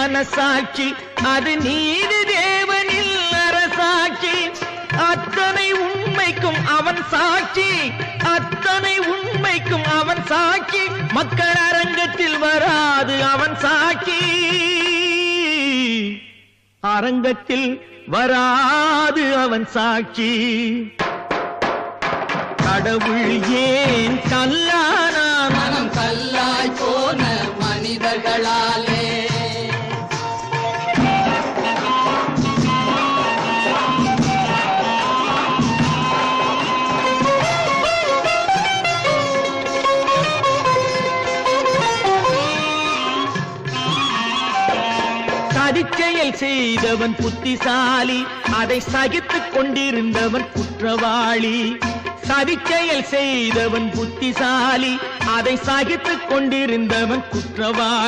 மனசாட்சி அது நீதி தேவனில் அரசாட்சி அத்தனை உண்மைக்கும் அவன் சாட்சி அத்தனை உண்மைக்கும் அவன் சாட்சி மக்கள் அரங்கத்தில் வராது அவன் சாட்சி அரங்கத்தில் வராது அவன் சாட்சி கடவுள் ஏன் கல்லானா மனம் கல்லாய் போன மனிதர்களாலே சதிச்செயல் செய்தவன் புத்திசாலி அதை சகித்துக் கொண்டிருந்தவன் குற்றவாளி சதிச்செயல் செய்தவன் புத்திசாலி அதை சகித்துக் கொண்டிருந்தவன் குற்றவாளி